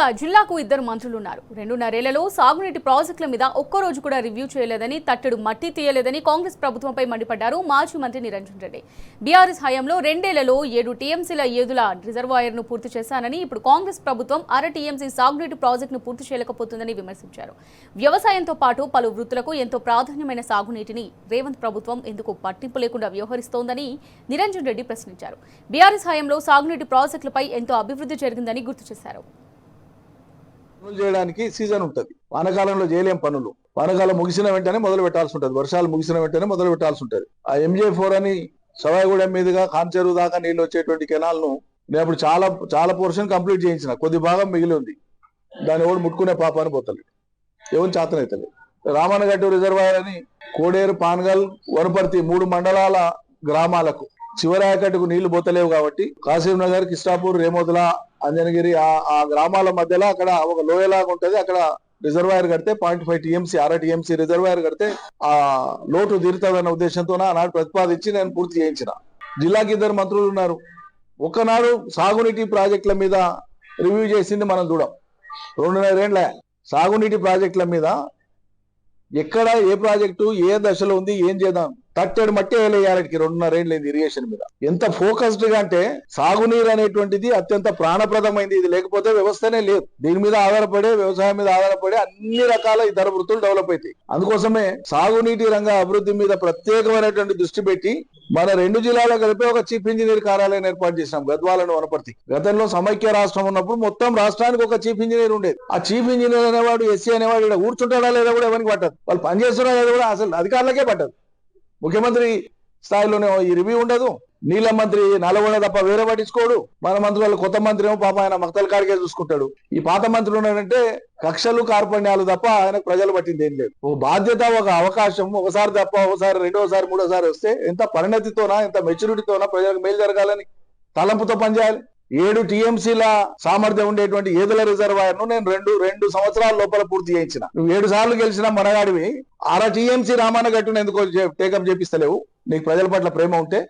ఇక జిల్లాకు ఇద్దరు మంత్రులున్నారు. 2.5 సాగునీటి ప్రాజెక్టుల మీద ఒక్కరోజు కూడా రివ్యూ చేయలేదని, తట్టెడు మట్టి తీయలేదని కాంగ్రెస్ ప్రభుత్వంపై మండిపడ్డారు మాజీ మంత్రి నిరంజన్ రెడ్డి. బీఆర్ఎస్ హయాంలో 2 7 టీఎంసీల ఏదుల రిజర్వాయర్ను పూర్తి చేశానని, ఇప్పుడు కాంగ్రెస్ ప్రభుత్వం టీఎంసీ సాగునీటి ప్రాజెక్టును పూర్తి చేయలేకపోతుందని విమర్శించారు. వ్యవసాయంతో పాటు పలు వృత్తులకు ఎంతో ప్రాధాన్యమైన సాగునీటిని రేవంత్ ప్రభుత్వం ఎందుకు పట్టింపు లేకుండా వ్యవహరిస్తోందని నిరంజన్ రెడ్డి ప్రశ్నించారు. బీఆర్ఎస్ హయాంలో సాగునీటి ప్రాజెక్టులపై ఎంతో అభివృద్ధి జరిగిందని గుర్తు చేశారు. పనులు చేయడానికి సీజన్ ఉంటుంది. వానకాలంలో చేయలేం పనులు. వానకాలం ముగిసిన వెంటనే మొదలు పెట్టాల్సి ఉంటుంది. వర్షాలు ముగిసిన వెంటనే మొదలు పెట్టాల్సి ఉంటుంది. ఆ MJ4 అని సవాయిగూడెం మీదుగా కాంచెరువు దాకా నీళ్లు వచ్చేటువంటి కెనాల్ ను నేను అప్పుడు చాలా పోర్షన్ కంప్లీట్ చేయించిన. కొద్ది భాగం మిగిలి ఉంది. దాన్ని ఎవరు ముట్టుకునే పాపాన్ని పోతలేదు, ఎవరు చేతనైతలేదు. రామన్నగట్టు రిజర్వాయర్ అని కోడేరు, పాన్గల్, వనపర్తి 3 మండలాల గ్రామాలకు చివరి ఆయకట్టుకు నీళ్లు పోతలేవు కాబట్టి కాశీంనగర్, కిష్టాపూర్, రేమోదుల, అంజనగిరి ఆ గ్రామాల మధ్యలో అక్కడ ఒక లోయలాగా ఉంటది. అక్కడ రిజర్వాయర్ కడితే 0.5 టీఎంసీ 1/2 టీఎంసీ రిజర్వాయర్ కడితే ఆ లోటు తీరుతుందన్న ఉద్దేశంతో నాడు ప్రతిపాదించి నేను పూర్తి చేయించిన. జిల్లాకి 2 మంత్రులు ఉన్నారు. ఒకనాడు సాగునీటి ప్రాజెక్టుల మీద రివ్యూ చేసింది మనం చూడం. 2.5 ఏళ్ల సాగునీటి ప్రాజెక్టుల మీద ఎక్కడ ఏ ప్రాజెక్టు ఏ దశలో ఉంది, ఏం చేద్దాం, తట్టెడు మట్టి వేయాలకి 2.5 ఏళ్ళు ఇరిగేషన్ మీద. ఎంత ఫోకస్డ్ గా అంటే సాగునీరు అనేటువంటిది అత్యంత ప్రాణప్రదమైంది. ఇది లేకపోతే వ్యవస్థనే లేదు. దీని మీద ఆధారపడే, వ్యవసాయం మీద ఆధారపడే అన్ని రకాల ఇతర వృత్తులు డెవలప్ అవుతాయి. అందుకోసమే సాగునీటి రంగ అభివృద్ధి మీద ప్రత్యేకమైనటువంటి దృష్టి పెట్టి మన 2 జిల్లాలో కలిపి ఒక చీఫ్ ఇంజనీర్ కార్యాలయం ఏర్పాటు చేసినాం, గద్వాలను, వనపర్తి. గతంలో సమైక్య రాష్ట్రం ఉన్నప్పుడు మొత్తం రాష్ట్రానికి ఒక చీఫ్ ఇంజనీర్ ఉండేది. ఆ చీఫ్ ఇంజనీర్ అనేవాడు, ఎస్సీ అనేవాడు ఇక్కడ కూర్చుంటాడా లేదా కూడా ఎవరికి పట్టదు. వాళ్ళు పనిచేస్తున్నా లేదా కూడా అసలు అధికారులకే పట్టదు. ముఖ్యమంత్రి స్థాయిలోనే ఈ రివ్యూ ఉండదు. నీళ్ళ మంత్రి నల్గొండ తప్ప వేరే పట్టించుకోడు. మన మంత్రి వాళ్ళు, కొత్త మంత్రి ఏమో పాప ఆయన మక్తల కాడికే చూసుకుంటాడు. ఈ పాత మంత్రులు ఉన్నాడంటే కక్షలు, కార్పణ్యాలు తప్ప ఆయనకు ప్రజలు పట్టింది ఏం లేదు. ఒక బాధ్యత, ఒక అవకాశం ఒకసారి తప్ప ఒకసారి, రెండోసారి, మూడోసారి వస్తే ఎంత పరిణతితోనా, ఎంత మెచ్యూరిటీతోనా ప్రజలకు మేలు జరగాలని తలంపుతో పనిచేయాలి. 7 టీఎంసీల సామర్థ్యం ఉండేటువంటి ఏదుల రిజర్వాయర్ ను నేను రెండు సంవత్సరాల లోపల పూర్తి చేయించిన. నువ్వు 7 సార్లు గెలిచిన మనగాడివి 1/2 టీఎంసీ రామన్నగట్టును ఎందుకు టేకప్ చేపిస్తలేవు? నీకు ప్రజల పట్ల ప్రేమ ఉంటే